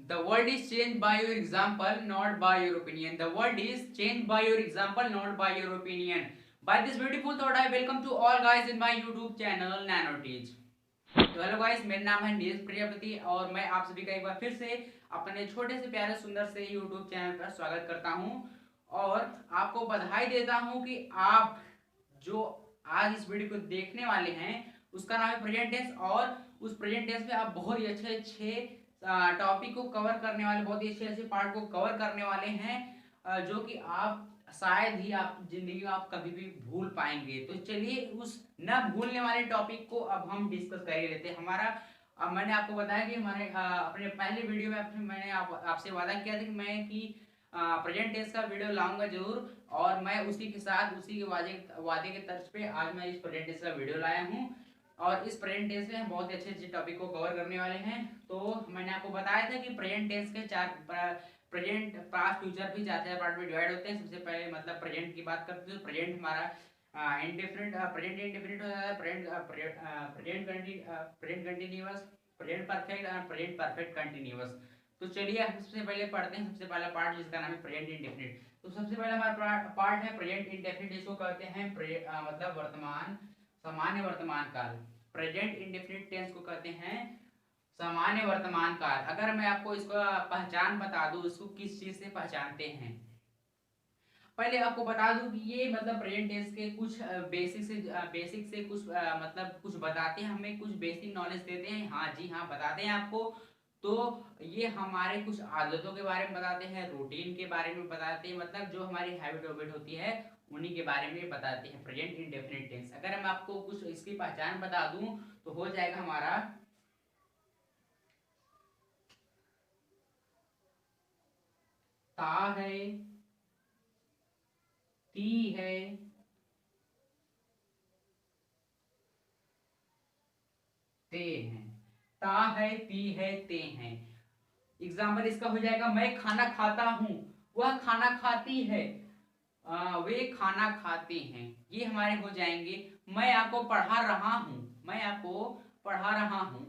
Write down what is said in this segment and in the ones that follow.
The world is changed by your example, not by your opinion. The world is changed by your example, not by your opinion. By this beautiful thought, I welcome to all guys in my YouTube channel NanoTeach. तो hello guys, मेरा नाम है नीरज प्रजापति और मैं आप सभी का एक बार फिर से अपने छोटे से प्यारे सुंदर से YouTube चैनल पर स्वागत करता हूं और आपको बधाई देता हूं कि आप जो आज इस वीडियो को देखने वाले हैं उसका नाम है प्रेजेंट टेंस और उस प्रेजेंट टेंस में आप बहुत ही अच्छे अच्छे टॉपिक को कवर करने वाले, बहुत ही अच्छे अच्छे पार्ट को कवर करने वाले हैं जो कि आप शायद ही आप जिंदगी में आप कभी भी भूल पाएंगे। तो चलिए उस न भूलने वाले टॉपिक को अब हम डिस्कस कर ही लेते हैं। हमारा अब मैंने आपको बताया कि हमारे अपने पहले वीडियो में मैंने आपसे वादा किया था कि मैं कि प्रेजेंट टेंस का वीडियो लाऊंगा जरूर और मैं उसी के साथ उसी के वादे के तर्ज पे आज मैं इस प्रेजेंट टेंस का वीडियो लाया हूँ और इस प्रेजेंट टेंस में हम बहुत अच्छे अच्छे टॉपिक को कवर करने वाले हैं। तो मैंने आपको बताया था कि प्रेजेंट टेंस के प्रेजेंट पास्ट फ्यूचर भी चार चार पार्ट में डिवाइड होते हैं। सबसे पहले मतलब प्रेजेंट की बात करते हैं तो प्रेजेंट हमारा इंडेफिनिट प्रेजेंट इंडेफिनिट हो जाता है, प्रेजेंट कंटिन्यूअस, प्रेजेंट परफेक्ट और प्रेजेंट परफेक्ट कंटिन्यूअस। तो चलिए हम सबसे पहले पढ़ते हैं सबसे पहला पार्ट जिसका नाम है प्रेजेंट इंडेफिनिट। तो सबसे पहला हमारा पार्ट है प्रेजेंट इंडेफिनिट, जिसको कहते हैं मतलब वर्तमान सामान्य वर्तमान काल। प्रेजेंट इंडेफिनिट टेंस को कहते हैं सामान्य वर्तमान काल। अगर मैं आपको इसका पहचान बता दूं, इसको किस चीज से पहचानते हैं, पहले आपको बता दूं कि ये मतलब प्रेजेंट टेंस के कुछ बेसिक से कुछ मतलब कुछ बताते हैं, हमें कुछ बेसिक नॉलेज देते हैं। हाँ जी हाँ, बताते हैं आपको। तो ये हमारे कुछ आदतों के बारे में बताते हैं, रूटीन के बारे में बताते हैं, मतलब जो हमारी हैबिट वैबिट होती है उन्हीं के बारे में बताते हैं प्रेजेंट इंडेफिनिट टेंस। अगर मैं आपको कुछ इसकी पहचान बता दूं तो हो जाएगा हमारा ता है, ती है, ते हैं। ता है, ती है, ते हैं। एग्जाम्पल इसका हो जाएगा मैं खाना खाता हूं, वह खाना खाती है, वे खाना खाते हैं। ये हमारे हो जाएंगे। मैं आपको पढ़ा रहा हूं, मैं आपको पढ़ा रहा हूं,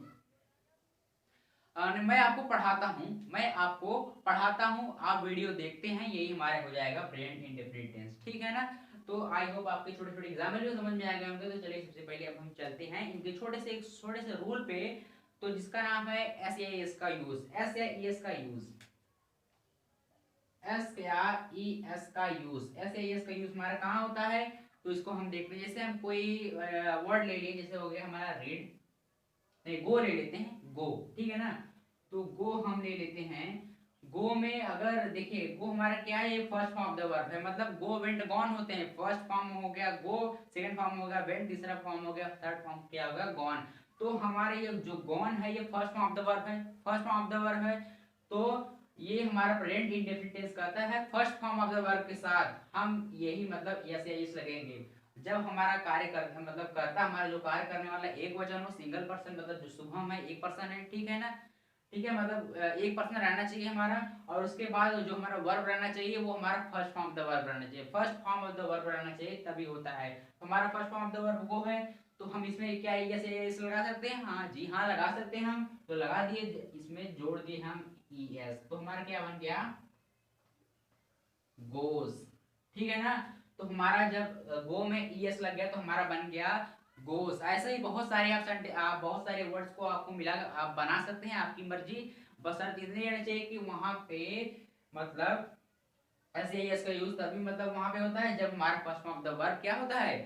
मैं आपको पढ़ाता हूं, मैं आपको पढ़ाता हूं, आप वीडियो देखते हैं। यही हमारे हो जाएगा प्रेजेंट इंडेफिनिट टेंस। ठीक है ना। तो आई होप आपके छोटे छोटे एग्जाम्पल जो समझ में आ गए होंगे। तो चलिए सबसे पहले अब हम चलते हैं इनके छोटे से रूल पे, तो जिसका नाम है एस या एस का यूज। एस या एस का यूज, एस या ई एस का यूज, एस या एस का यूज हमारा कहाँ होता है। तो इसको हम देखते हैं, जैसे हम कोई वर्ड ले लिए, जैसे हो गया हमारा रीड, नहीं गो ले लेते हैं, गो। ठीक है ना। तो गो हम ले लेते हैं। गो में अगर देखिए गो हमारा क्या है, ये first form of the verb है, मतलब गो वेंट गॉन होते हैं। फर्स्ट फॉर्म हो गया गो, सेकंड फॉर्म हो गया वेंट, तीसरा फॉर्म हो गया, थर्ड फॉर्म क्या होगा गॉन। तो हमारे ये जो गॉन है ये first form of the verb है, first form of the verb है। तो ये हमारा प्रेजेंट इंडेफिनिट टेंस कहता है first form of the verb के साथ हम यही मतलब यस या इस लगेंगे जब हमारा कार्य कर मतलब करता हमारा जो कार्य करने वाला एक वचन हो, सिंगल पर्सन, मतलब जो शुभम है एक पर्सन है। ठीक है ना। ठीक है, मतलब एक पर्सन रहना चाहिए हमारा और उसके बाद जो हमारा वर्ब रहना चाहिए वो हमारा first form of the verb रहना चाहिए, first form of the verb रहना चाहिए, तभी होता है। तो हमारा first form of the verb वो है। तो हम इसमें क्या यस लगा सकते हैं, हाँ जी हाँ लगा सकते हैं हम। तो लगा दिए, इसमें जोड़ दिए हम ई एस, तो हमारा क्या बन गया गोस। ठीक है ना। तो हमारा जब गो में ईएस लग गया तो हमारा बन गया गोस। ऐसे ही बहुत सारे आप बहुत सारे वर्ड्स को आपको मिला आप बना सकते हैं, आपकी मर्जी। बस इतने रहना चाहिए कि वहां पे मतलब ऐसे एस का यूज तभी मतलब वहां पे होता है जब हमारा first form of the verb क्या होता है,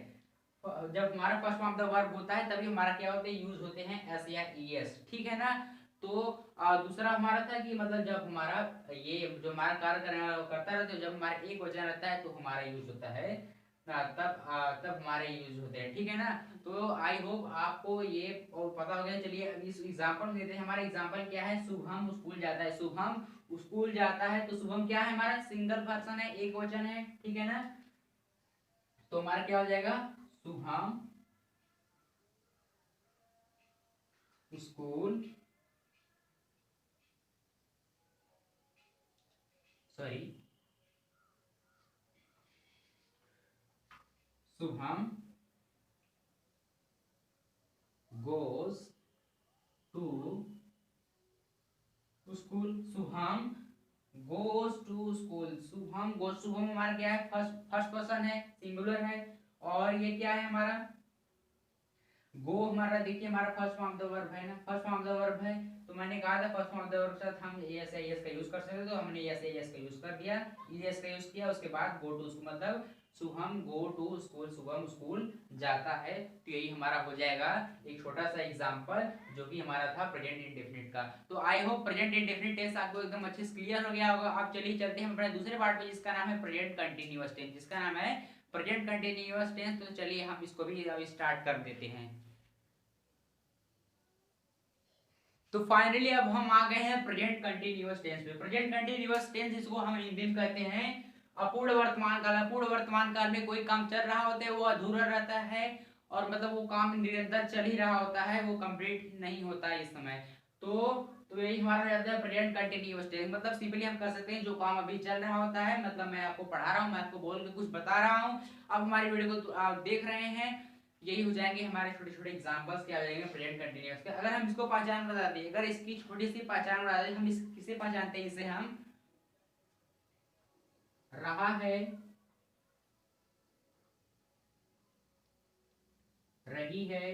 जब हमारा first form of the verb होता है तभी हमारा क्या होते हैं यूज होते हैं एस या ईएस। ठीक है ना। तो दूसरा हमारा था कि मतलब जब हमारा ये जो हमारा कार्य करने वाला वो करता रहता है, जब हमारा एक वचन रहता है तो हमारा यूज होता है तब हमारे यूज होते हैं। ठीक है ना। तो आई होप आपको ये और पता हो गया। चलिए अब इस एग्जांपल देते हैं। हमारा एग्जांपल क्या है, शुभम स्कूल जाता है, शुभम स्कूल जाता है। तो शुभम क्या है हमारा सिंगल पर्सन है, एक वचन है। ठीक है ना। तो हमारा क्या हो जाएगा Shubham school, sorry Shubham goes to school, Shubham goes to school, Shubham goes, Shubham हमारा क्या है, फर्स्ट पर्सन है, सिंगुलर है, और ये क्या है हमारा गो, हमारा देखिए हमारा first form of the verb है ना, first form of the verb है, तो मैंने कहा था first form of the verb के साथ हम एस का यूज कर सकते, तो हमने एस का यूज कर दिया, एस का यूज किया, उसके बाद गो टू स्कूल, मतलब Shubham go to school, Shubham school जाता है। तो यही हमारा हो जाएगा एक छोटा सा एग्जांपल जो कि हमारा था प्रेजेंट इंडेफिनिट का। तो I hope present indefinite tense आपको एकदम अच्छे से क्लियर हो गया होगा। अब चलिए चलते हैं अपने दूसरे पार्ट पे जिसका नाम है प्रेजेंट कंटिन्यूअस टेंस, जिसका नाम है प्रेजेंट कंटिन्यूअस टेंस। तो चलिए हम इसको भी अब स्टार्ट कर देते हैं। तो फाइनली अब हम आ गए हैं प्रेजेंट कंटिन्यूअस टेंस पे। प्रेजेंट कंटिन्यूअस टेंस इसको हम हिंदी में कहते हैं अपूर्ण वर्तमान काल। अपूर्ण वर्तमान काल में कोई काम चल रहा होता है, वो अधूरा रहता है, और मतलब वो काम निरंतर चल ही रहा होता है, वो कंप्लीट नहीं होता है इस समय। तो यही हमारा रहता है प्रेजेंट कंटिन्यूअस टेंस। मतलब सिंपली हम कह सकते हैं जो काम अभी चल रहा होता है, मतलब मैं आपको पढ़ा रहा हूँ, मैं आपको बोल के कुछ बता रहा हूँ, अब हमारी वीडियो को आप देख रहे हैं, यही हो जाएंगे हमारे छोटे छोटे एग्जांपल्स क्या हो जाएंगे प्रेजेंट कंटिन्यूअस के। अगर हम इसको पहचान बता दें, अगर इसकी छोटी सी पहचान बता दें, हम इस किसे पहचानते हैं, इसे हम रहा है, रही है,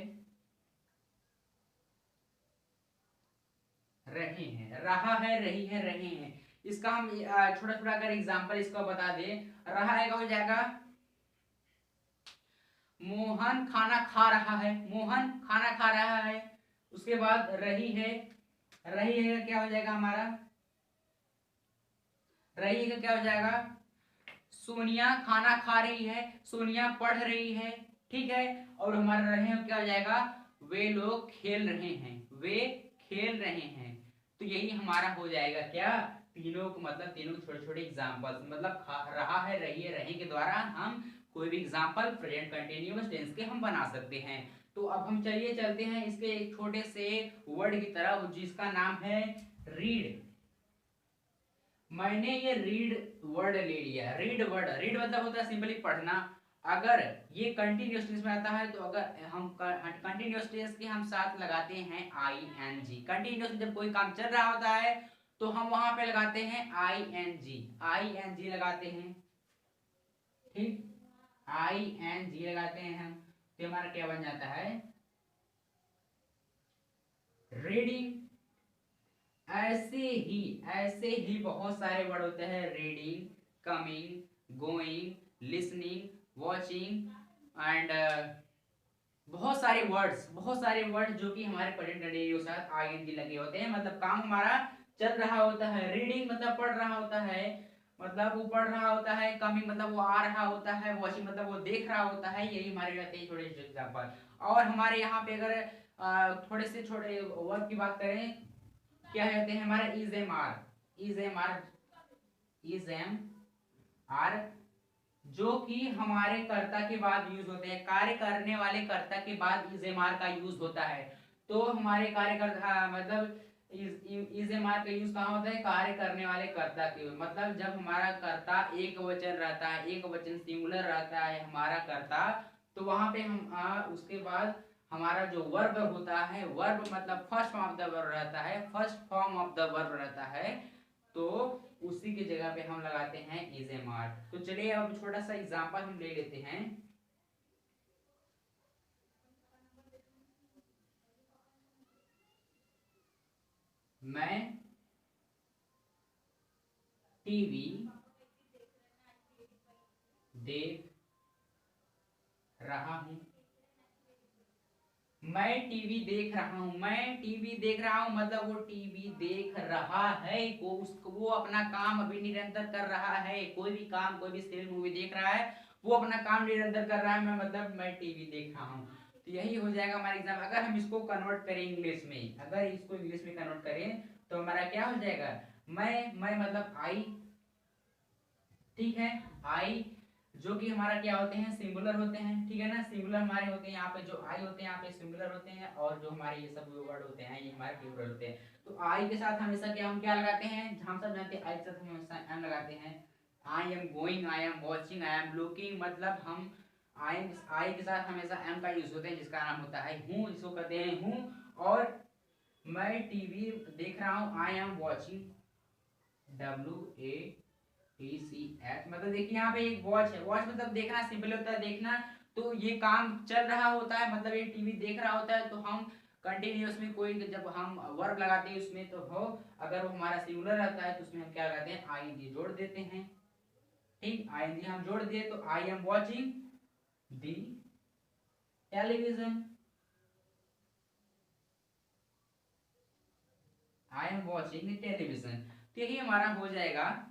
रहे हैं, रहा है, रही है, रहे हैं। इसका हम छोटा छोटा अगर एग्जांपल इसका बता दें, रहा है का हो जाएगा मोहन खाना खा रहा है, मोहन खाना खा रहा है। उसके बाद रही है, रही है क्या हो जाएगा हमारा, रही का क्या हो जाएगा, सोनिया खाना खा रही है, सोनिया पढ़ रही है, ठीक है। और हमारा रहे क्या हो जाएगा, वे लोग खेल रहे हैं, वे खेल रहे हैं। तो यही हमारा हो जाएगा क्या, तीनों को मतलब तीनों छोटे छोटे एग्जांपल्स, मतलब रहा है, रही है, रहे के द्वारा हम कोई भी एग्जांपल प्रेजेंट कंटिन्यूअस टेंस के हम बना सकते हैं। तो अब हम चलिए चलते हैं इसके एक छोटे से वर्ड की तरफ जिसका नाम है रीड। मैंने ये रीड वर्ड ले लिया। रीड वर्ड, रीड मतलब होता है सिंपली पढ़ना। अगर ये कंटिन्यूअस टेंस में आता है, तो अगर हम कंटिन्यूअस टेंस के हम साथ लगाते हैं आई एन जी। कंटिन्यूअस जब कोई काम चल रहा होता है तो हम वहां पे लगाते हैं I N G, I N G लगाते हैं, ठीक, आई एन जी लगाते हैं हम, तो हमारा क्या बन जाता है, रीडिंग। ऐसे ही बहुत सारे वर्ड होते हैं, reading, coming, going, listening, watching and बहुत सारे वर्ड्स जो कि हमारे प्रेजेंट कंटिन्यूअस के साथ आईएनजी लगे होते हैं। मतलब काम हमारा चल रहा होता है, रीडिंग मतलब पढ़ रहा होता है, मतलब वो पढ़ रहा होता है, कमिंग मतलब वो आ रहा होता है, वॉचिंग मतलब वो देख रहा होता है। यही हमारे रहते हैं छोटे छोटे एग्जाम्पल। और हमारे यहाँ पे अगर थोड़े से छोटे वर्ड की बात करें, क्या कहते हैं हमारा is am are, is am are, is am are, जो कि हमारे कर्ता के बाद यूज होते हैं, कार्य करने वाले कर्ता के बाद इज एम आर का यूज होता है। तो हमारे कार्यकर्ता मतलब इज एम आर का यूज कहाँ होता है, कार्य करने वाले कर्ता के, मतलब जब हमारा कर्ता एक वचन रहता है, एक वचन सिंगुलर रहता है हमारा कर्ता, तो वहां पे हम उसके बाद हमारा जो वर्ब होता है, वर्ब मतलब first form of the verb रहता है, first form of the verb रहता है, तो उसी की जगह पे हम लगाते हैं इज एम आर। तो चलिए अब छोटा सा एग्जांपल हम ले लेते हैं। मैं टीवी देख रहा हूं, मैं टीवी देख रहा हूं, मैं टीवी देख रहा हूं, मतलब वो टीवी देख रहा है, वो अपना काम अभी निरंतर कर रहा है, कोई भी काम, कोई भी सीरियल मूवी देख रहा है, वो अपना काम निरंतर कर रहा है, मैं मतलब मैं टीवी देख रहा हूं। तो यही हो जाएगा हमारा एग्जाम। अगर हम इसको कन्वर्ट करें इंग्लिश में, अगर इसको इंग्लिश में कन्वर्ट करें तो हमारा क्या हो जाएगा, मैं मतलब आई, ठीक है, आई, जो कि हमारा क्या होते हैं, सिंगुलर होते हैं, ठीक है ना, सिंगुलर हमारे होते हैं, यहाँ पे जो आई होते हैं यहाँ पे सिंगुलर होते हैं, और जो हमारे ये सब वर्ड होते हैं ये हमारे प्लूरल होते हैं। तो आई के साथ हमेशा क्या हम क्या लगाते हैं, हम सब जानते हैं आई के साथ हम हमेशा एम लगाते हैं। I am going, I am watching, I am looking, मतलब हम आई के साथ हमेशा एम का यूज होते हैं, जिसका नाम होता है हूँ, जिसको कहते हैं हूँ। और मैं टीवी देख रहा हूँ, आई एम वॉचिंग, WATCH, मतलब देखिए यहाँ पे एक वॉच है, वॉच मतलब देखना सिंपल होता है, देखना। तो ये काम चल रहा होता है, मतलब ये टीवी देख रहा होता है, तो हम कंटिन्यूस में कोई जब हम वर्ब लगाते हैं उसमें तो हो, अगर वो हमारा सिंगुलर रहता है तो उसमें हम क्या लगाते हैं, आईएनजी जोड़ देते हैं। ठीक, आईएनजी हम जोड़ दिए तो I am watching the television, I am watching the television. तो यही हमारा हो जाएगा।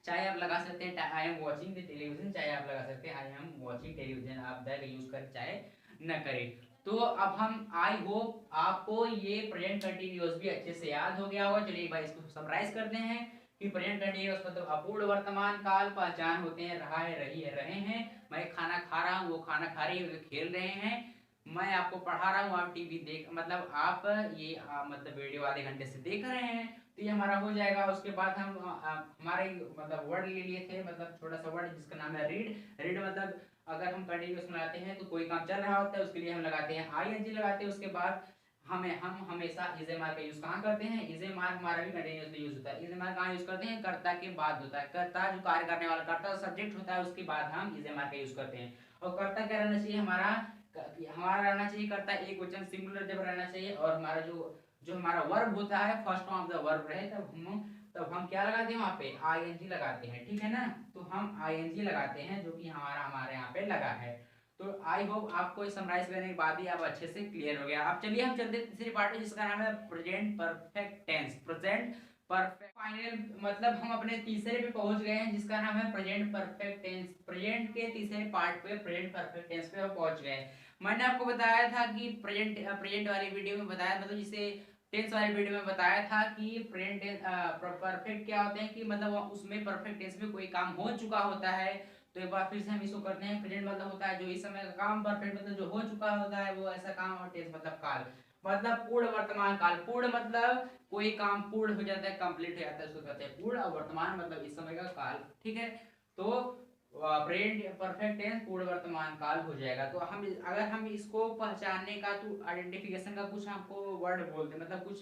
चाहे आप लगा सकते हैं I am watching the television, चाहे आप लगा सकते हैं आई एम वॉचिंग टेलीविजन, आप दैट यूज कर चाहे न करें। तो अब हम, आई होप आपको ये प्रेजेंट कंटिन्यूअस भी अच्छे से याद हो गया होगा। चलिए भाई इसको समराइज करते हैं कि प्रेजेंट कंटिन्यूअस मतलब अपूर्ण वर्तमान काल पहचान होते हैं रहा है, रही है, रहे हैं। मैं खाना खा रहा हूँ, वो खाना खा रही है, वो खेल रहे हैं। मैं आपको पढ़ा रहा हूँ, आप टीवी देख मतलब आप ये मतलब वीडियो आधे घंटे से देख रहे हैं। तो ये हमारा हो जाएगा। उसके बाद हम हमारे मतलब वर्ड ले लिए थे, मतलब छोटा सा वर्ड जिसका नाम है रीड। रीड मतलब अगर हम कंटिन्यूस में लाते हैं तो कोई काम चल रहा होता है, उसके लिए हम लगाते हैं आईएनजी लगाते हैं। उसके बाद हम हमेशा इज एम आर का यूज कहाँ करते हैं, इज एम आर हमारा भी कंटिन्यूसली यूज होता है। इज एम आर कहाँ यूज करते हैं, कर्ता के बाद होता है। कर्ता जो कार्य करने वाला कर्ता सब्जेक्ट होता है, उसके बाद हम इज एम आर का यूज करते हैं। और कर्ता क्या रहना चाहिए हमारा, रहना चाहिए कर्ता एक वचन सिंगुलर जब रहना चाहिए। और हमारा जो जो हमारा वर्ब होता है first form of the verb रहे, तब हम क्या लगाते हैं वहां पे आईएनजी लगाते हैं। ठीक है ना, तो हम आईएनजी लगाते हैं जो कि हमारे यहाँ पे लगा है। तो आई होप आपको समराइज करने के बाद ही आप अच्छे से क्लियर हो गया। अब चलिए हम चलते हैं तीसरी पार्ट में जिसका नाम है present perfect tense. Present perfect final मतलब हम अपने तीसरे पे पहुंच गए हैं जिसका नाम है प्रेजेंट परफेक्ट टेंस। प्रेजेंट के तीसरे पार्ट पे प्रेजेंट परफेक्ट टेंस पे हम पहुंच गए। मैंने आपको बताया था कि प्रेजेंट वाली वीडियो में बताया, मतलब जिसे टेंस वाली वीडियो में बताया था कि प्रेजेंट परफेक्ट क्या होते हैं, कि मतलब उसमें परफेक्ट टेंस में कोई काम हो चुका होता है। तो एक बार फिर से हम इसको करते हैं। प्रेजेंट मतलब होता है जो इस समय का काम, परफेक्ट मतलब जो हो चुका होता है वो ऐसा काम, और टेंस मतलब काल मतलब पूर्ण वर्तमान काल। पूर्ण मतलब कोई काम पूर्ण हो जाता है, कंप्लीट हो जाता है, उसको कहते हैं पूर्ण। और वर्तमान मतलब इस समय का काल। ठीक है, तो प्रेजेंट परफेक्ट टेंस पूर्ण वर्तमान काल हो जाएगा। तो हम अगर हम इसको पहचानने का तो आइडेंटिफिकेशन का कुछ हमको वर्ड बोलते मतलब कुछ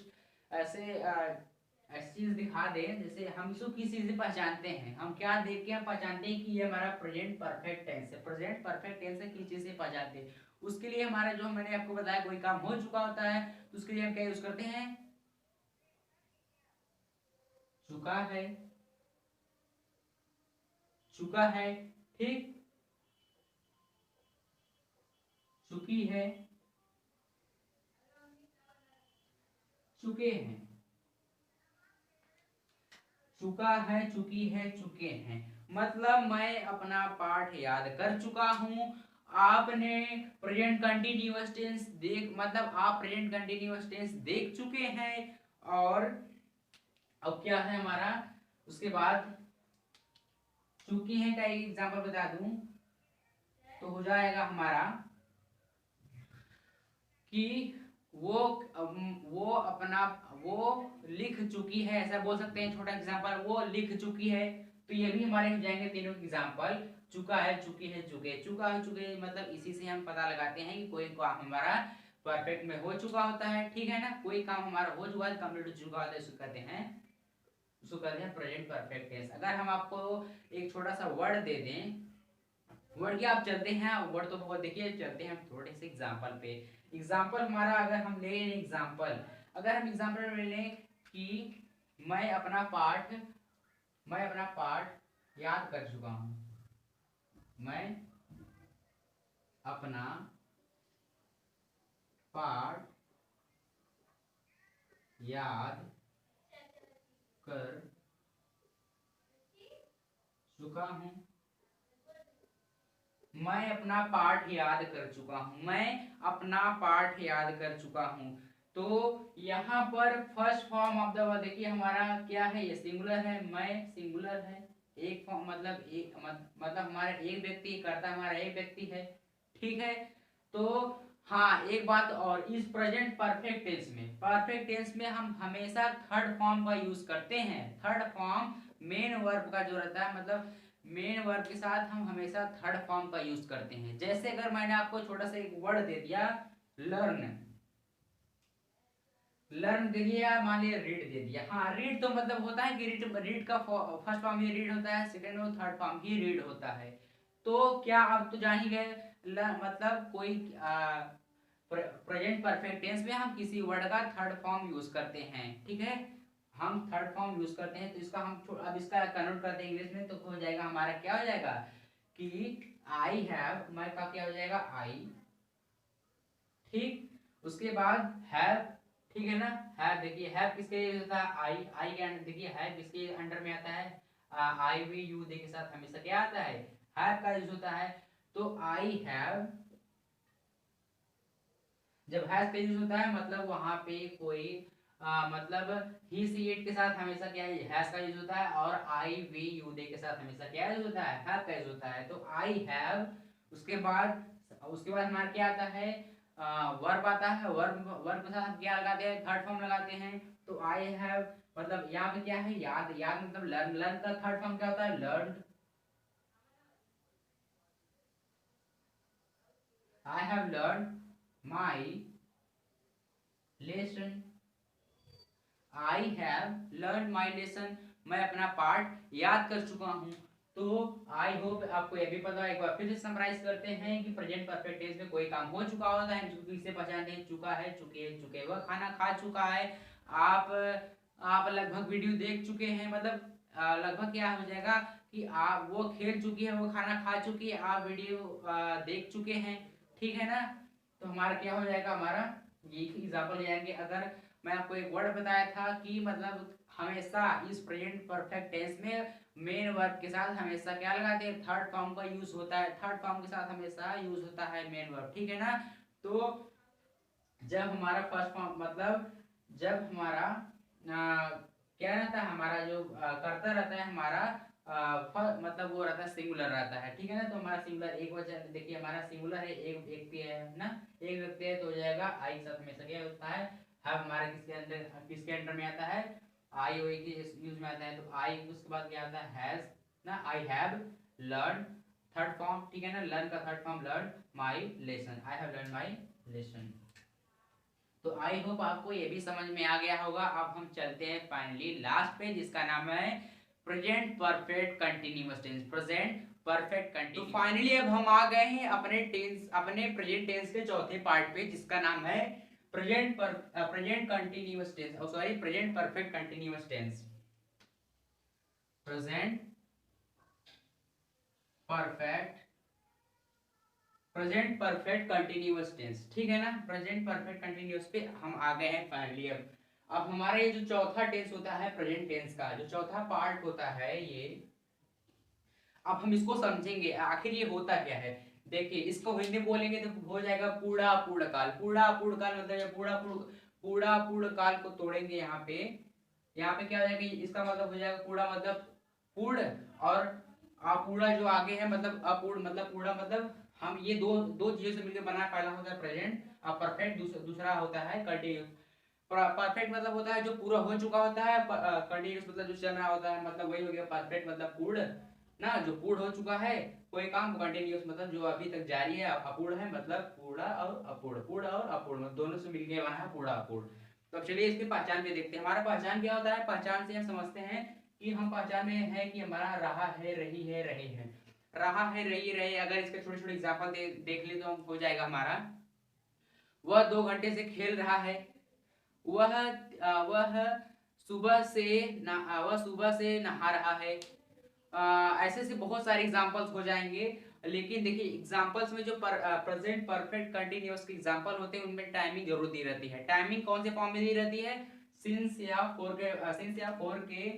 ऐसे ऐसी चीज दिखा दे, जैसे हम इसको किस चीज से पहचानते हैं, हम क्या देख के हम पहचानते हैं कि ये हमारा प्रेजेंट परफेक्ट टेंस है। प्रेजेंट परफेक्ट टेंस है किस चीज से पहचानते हैं, उसके लिए हमारा जो मैंने आपको बताया कोई काम हो चुका होता है तो उसके लिए हम क्या यूज करते हैं, चुका है, चुका है, ठीक, चुकी है, चुके हैं, चुका है, चुकी है, चुके हैं। मतलब मैं अपना पाठ याद कर चुका हूं। आपने प्रेजेंट कंटिन्यूअस टेंस देख मतलब आप प्रेजेंट कंटिन्यूअस टेंस देख चुके हैं। और अब क्या है हमारा, उसके बाद चुकी है का एक एग्जांपल बता दूं तो हो जाएगा हमारा कि वो वो अपना वो लिख चुकी है, ऐसा बोल सकते हैं। छोटा एग्जांपल, वो लिख चुकी है। तो ये भी हमारे हो जाएंगे तीनों एग्जांपल। चुका है, चुकी है, चुके। चुका है, चुके मतलब इसी से हम पता लगाते हैं कि कोई काम हमारा परफेक्ट में हो चुका होता है। ठीक है ना, कोई काम हमारा हो चुका है, कंप्लीट हो चुका होता है, उसको कहते हैं प्रेजेंट परफेक्ट टेंस। अगर हम आपको एक छोटा सा वर्ड दे दें, वर्ड क्या आप चलते हैं, वर्ड तो बहुत देखिए, चलते हैं थोड़े से एग्जांपल पे। एग्जांपल हमारा अगर हम ले लें एग्जांपल, अगर हम एग्जांपल में लें कि मैं अपना पाठ मैं अपना पाठ याद कर चुका हूं। मैं अपना पाठ याद कर चुका हूं। मैं अपना पाठ याद कर चुका हूं। मैं अपना पाठ याद कर चुका हूं। तो यहाँ पर first form of the word देखिए हमारा क्या है, ये सिंगुलर है, मैं सिंगुलर है। एक फॉर्म मतलब एक मतलब हमारा एक व्यक्ति करता हमारा एक व्यक्ति है। ठीक है, तो हाँ एक बात और, इस प्रेजेंट परफेक्ट टेंस में हम हमेशा थर्ड फॉर्म का यूज करते हैं। थर्ड फॉर्म मेन वर्ब का जो रहता है, मतलब मेन वर्ब के साथ हम हमेशा थर्ड फॉर्म का यूज करते हैं। जैसे अगर मैंने आपको छोटा सा एक वर्ड दे दिया लर्न, लर्न दे दिया, मान लिया रीड दे दिया। हाँ, रीड तो मतलब होता है कि रीड का फर्स्ट फॉर्म ही रीड होता है, सेकंड और थर्ड फॉर्म ही रीड होता है। तो क्या आप तो जान ही गए, मतलब कोई प्रेजेंट परफेक्ट टेंस में हम किसी वर्ड का थर्ड फॉर्म यूज करते हैं, ठीक है। हम थर्ड फॉर्म यूज करते हैं, तो इसका हम अब इसका कन्वर्ट करते हैं इंग्लिश में, तो हो जाएगा हमारा, क्या हो जाएगा कि आई हैव, मैं का क्या हो जाएगा आई, ठीक। उसके बाद हैव, ठीक है ना। हैव देखिए, हैव किसके यूज होता है, आई के अंडर, देखिए हैव किसके अंडर में आता है, आई वी यू दे के साथ हमेशा क्या आता है, हैव का यूज होता है। तो आई हैव, जब हैज का यूज होता है मतलब वहां पे कोई मतलब ही सी इट के साथ हमेशा क्या है, हैज का यूज होता है। और आई वी यू दे के साथ हमेशा क्या यूज होता है, हैव का यूज होता है। तो आई हैव, उसके बाद हमारा क्या आता है, वर्ब आता है। वर्ब वर्ब के साथ हम क्या लगाते हैं, थर्ड फॉर्म लगाते हैं। तो आई हैव, मतलब यहाँ पे क्या है, याद, याद मतलब लर्न, लर्न का थर्ड फॉर्म क्या होता है, learn. I have learn my lesson, I have learn my lesson, मैं अपना पाठ याद कर चुका हूँ। तो आई होप आपको यह भी पता है। एक बार फिर से समराइज करते हैं कि प्रेजेंट परफेक्ट टेंस में कोई काम हो चुका होता है, जो इसे पहचानते हैं, चुका है, चुके, चुके हुआ, खाना खा चुका है। आप आप लगभग वीडियो देख चुके हैं, मतलब लगभग क्या हो जाएगा कि आप, वो खेल चुकी है, वो खाना खा चुकी है, आप वीडियो देख चुके हैं, ठीक है ना। तो हमारा क्या हो जाएगा, हमारा ये एग्जाम्पल ले जाएंगे। अगर मैं आपको एक वर्ड बताया था कि मतलब हमेशा इस प्रेजेंट परफेक्ट टेंस में मेन वर्ब के साथ हमेशा क्या लगाते हैं, थर्ड फॉर्म का यूज होता है, थर्ड फॉर्म के साथ हमेशा यूज होता है मेन वर्ब, ठीक है ना। तो जब हमारा फर्स्ट फॉर्म, मतलब जब हमारा क्या रहता है, हमारा जो कर्ता रहता है हमारा, मतलब वो रहता है सिंगुलर रहता है, ठीक है ना। तो हमारा सिंगुलर एक वचन, देखिए हमारा सिंगुलर है, एक व्यक्ति है ना, एक व्यक्ति है, तो हो जाएगा आई के साथ हमेशा क्या होता है, हैव हमारा किसके अंडर में आता है, आई ओ के यूज में आता है। तो आई, उसके बाद क्या आता है, हैज ना, I have learn, third form, ठीक है ना, लर्न का third form learn my lesson, I have learn my lesson. तो आई होप आपको ये भी समझ में आ गया होगा। अब हम चलते हैं फाइनली लास्ट पे, जिसका नाम है present perfect continuous tense, present perfect continuous. तो फाइनली अब हम आ गए हैं अपने टेंस, अपने प्रेजेंट टेंस के चौथे पार्ट पे, जिसका नाम है present continuous tense, sorry present perfect continuous tense, present perfect present perfect continuous tense, ठीक है ना। प्रेजेंट परफेक्ट कंटिन्यूअस पे हम आ गए हैं फाइनली। अब हमारा ये जो चौथा टेंस होता है प्रेजेंट टेंस का, जो चौथा पार्ट होता है ये, अब हम इसको समझेंगे आखिर ये होता क्या है। देखिए, इसको हिंदी में बोलेंगे तो हो जाएगा पूरा पूर्ण काल। पूरा पूर्ण काल मतलब पूरा पूर्ण काल को तोड़ेंगे यहाँ पे। यहाँ पे क्या हो जाएगा, इसका मतलब हो जाएगा पूरा मतलब पूर्ण, और अपूर्ण जो आगे है मतलब अपूर्ण, मतलब पूरा मतलब हम ये दो दो चीजों से मिलकर बना, पहला होता है प्रेजेंट और परफेक्ट, दूसरा होता है कंटिन्यूस। परफेक्ट मतलब होता है जो पूरा हो चुका होता है, कंटिन्यूस मतलब जो चल रहा होता है, मतलब वही हो गया परफेक्ट, मतलब पूर्ण ना, जो पूर्ण हो चुका है कोई काम। कंटिन्यूस मतलब जो अभी तक जारी है। अपूर्ण है मतलब पूरा और अपूर्ण, पूर्ण और अपूर्ण दोनों से मिलकर बना है पूरा अपूर्ण। तो अब चलिए इसकी पहचान पे देखते हैं। हमारा पहचान क्या होता है, पहचान से हम समझते हैं कि हम पहचान में है कि हमारा रहा है, रही है, रहे हैं, रहा है, रही, रहे। अगर इसके छोटे छोटे एग्जाम्पल देख ले तो हम हो जाएगा हमारा, वह 2 घंटे से खेल रहा है, वह सुबह से वह सुबह से नहा रहा है। ऐसे से बहुत सारे एग्जांपल्स हो जाएंगे। लेकिन देखिए एग्जांपल्स में जो प्रेजेंट परफेक्ट कंटिन्यूअस के एग्जांपल होते हैं उनमें टाइमिंग जरूर दी रहती है। टाइमिंग कौन से फॉर्म में दी रहती है, सिंस या फोर के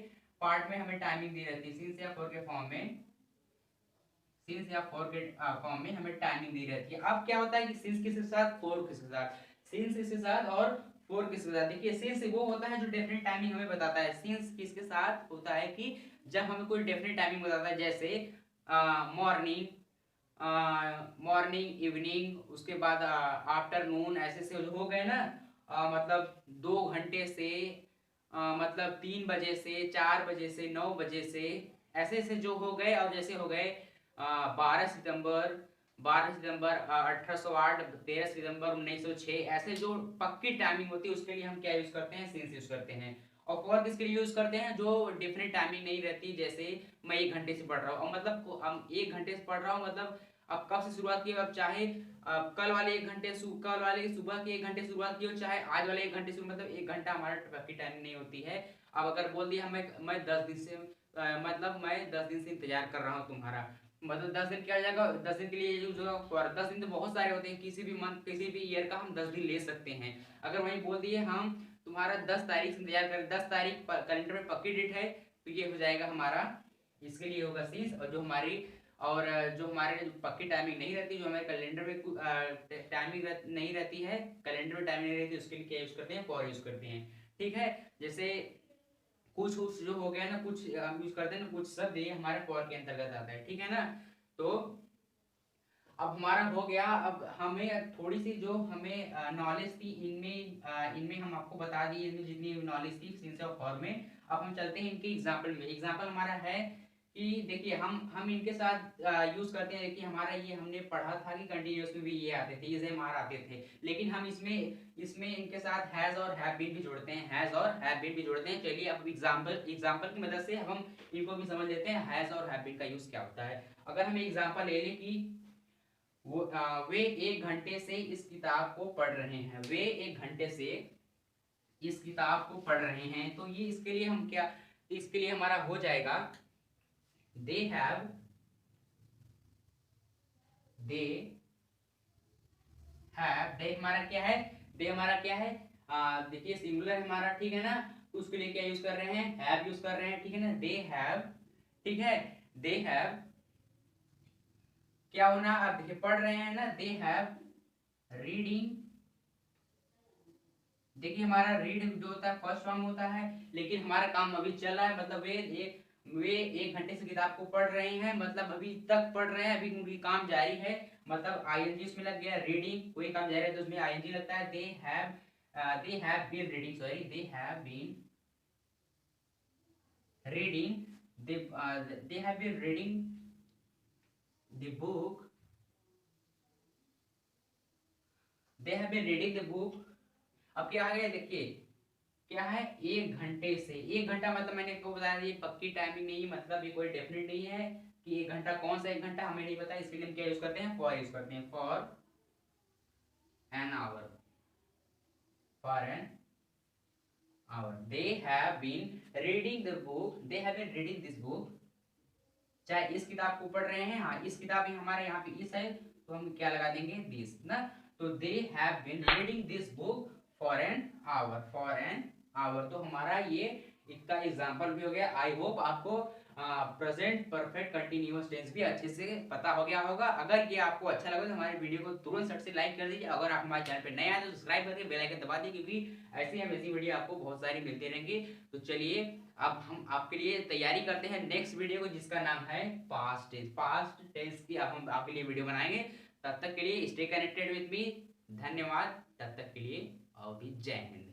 पार्ट में हमें टाइमिंग दी रहती है। सिंस या फोर के फॉर्म में, सिंस या फोर के फॉर्म में हमें टाइमिंग दी रहती है। अब क्या होता है कि सिंस किसके साथ, फोर किसके साथ, सिंस किसके साथ और फोर किसके साथ। देखिए सिंस वो होता है जो डेफिनेट टाइमिंग हमें बताता है। सिंस किसके साथ होता है कि जब हमें कोई डेफिनेट टाइमिंग बताता है, जैसे मॉर्निंग, मॉर्निंग, इवनिंग, उसके बाद आफ्टरनून, ऐसे से हो गए ना। मतलब 2 घंटे से, मतलब 3 बजे से, 4 बजे से, 9 बजे से, ऐसे ऐसे जो हो गए। और जैसे हो गए 12 सितंबर, 12 सितंबर 1808, 13 सितंबर 1906, ऐसे जो पक्की टाइमिंग होती है उसके लिए हम क्या यूज करते हैं, सिंस यूज करते हैं। और फॉर किसके लिए यूज करते हैं, जो डिफरेंट टाइमिंग नहीं रहती, जैसे मैं 1 घंटे से पढ़ रहा हूँ, और मतलब हम 1 घंटे से पढ़ रहा हूँ, मतलब अब कब से शुरुआत की, अब चाहे कल वाले 1 घंटे कल वाले सुबह के 1 घंटे शुरुआत की हो, चाहे आज वाले 1 घंटे से, मतलब 1 घंटा हमारा पक्की टाइमिंग नहीं होती है। अब अगर बोल दिया मैं 10 दिन से मतलब मैं 10 दिन से इंतजार कर रहा हूँ तुम्हारा, मतलब 10 दिन क्या हो जाएगा, 10 दिन के लिए यूज होगा फॉर। 10 दिन तो बहुत सारे होते हैं, किसी भी मंथ किसी भी ईयर का हम 10 दिन ले सकते हैं। अगर वही बोल दिए हम तुम्हारा 10 तारीख से इंतजार करें, 10 तारीख कैलेंडर में पक्की डेट है, तो ये हो जाएगा हमारा, इसके लिए होगा सीज। और जो हमारी जो हमारे पक्की टाइमिंग नहीं रहती, जो हमारे कैलेंडर में टाइमिंग नहीं रहती है, कैलेंडर में टाइमिंग नहीं रहती, उसके लिए क्या यूज करते हैं, फॉर यूज करते हैं। ठीक है, जैसे कुछ कुछ जो हो गया ना, कुछ हम यूज करते हैं ना, कुछ शब्द ये हमारे फॉर के अंतर्गत आता है, ठीक है ना। तो अब हमारा हो गया, अब हमें थोड़ी सी जो हमें नॉलेज थी इनमें हम आपको बता दिए, इनमें जितनी नॉलेज थी सिंस और फॉर में। अब हम चलते हैं इनके एग्जाम्पल में। एग्जाम्पल हमारा है कि देखिए हम इनके साथ यूज करते हैं कि हमारा ये हमने पढ़ा था कि कंटिन्यूअस में भी ये आते थे, इज एम आर आते थे, लेकिन हम इसमें इसमें इनके साथ हैज और हैव बीन भी जोड़ते हैं, हैज और हैव बीन भी जोड़ते हैं। चलिए अब एग्जाम्पल की मदद से हम इनको भी समझ लेते हैं हैज और हैव बीन का यूज क्या होता है। अगर हम एग्जाम्पल ले लें कि वे 1 घंटे से इस किताब को पढ़ रहे हैं, वे 1 घंटे से इस किताब को पढ़ रहे हैं, तो ये इसके लिए हम क्या, इसके लिए हमारा हो जाएगा दे हैव, दे दे हमारा क्या है, दे हमारा क्या है, देखिए सिंगुलर हमारा, ठीक है ना, तो उसके लिए क्या यूज कर रहे हैं, हैव यूज कर रहे हैं, ठीक है ना, दे हैव, ठीक है, दे हैव क्या होना, अब देखिए पढ़ रहे हैं ना, दे हैव रीडिंग, देखिए हमारा रीड जो होता है फर्स्ट फॉर्म होता है, लेकिन हमारा काम अभी चल रहा है, मतलब वे 1 घंटे से किताब को पढ़ रहे हैं, मतलब अभी तक पढ़ रहे हैं, अभी उनकी काम जारी है, मतलब आईएनजी इसमें लग गया, रीडिंग कोई काम जारी है तो उसमें आईएनजी लगता है। They have been reading, sorry they have been reading, they have been reading the book, they have been reading the book. अब क्या आ गया देखिए, क्या है, 1 घंटे से, 1 घंटा मतलब मैंने आपको बताया ये पक्की टाइमिंग नहीं, मतलब ये कोई डेफिनेट नहीं है कि 1 घंटा कौन सा 1 घंटा हमें नहीं पता, इसके लिए हम क्या यूज करते हैं, फॉर यूज करते हैं, for an hour, for an hour. They have been reading the book, they have been reading this book, चाहे इस किताब को पढ़ रहे हैं, हाँ इस किताब में हमारे यहाँ पे इस है, तो हम क्या लगा देंगे, दिस ना, तो they have been reading this book for an hour, for an hour. तो हमारा ये इसका एग्जांपल भी हो गया। आई होप आपको प्रेजेंट परफेक्ट कंटिन्यूअस टेंस भी अच्छे से पता हो गया होगा। अगर ये आपको अच्छा लगा तो हमारे वीडियो को तुरंत सट से लाइक कर दीजिए। अगर आप हमारे चैनल पे नए आए तो सब्सक्राइब करके बेल आइकन दबा दीजिए, क्योंकि ऐसी हम ऐसी वीडियो आपको बहुत सारी मिलती रहेंगी। तो चलिए अब हम आपके लिए तैयारी करते हैं नेक्स्ट वीडियो को, जिसका नाम है पास्ट टेंस। पास्ट टेंस की अब हम आपके लिए वीडियो बनाएंगे। तब तक के लिए स्टे कनेक्टेड विद मी, धन्यवाद, तब तक के लिए और भी जय हिंद।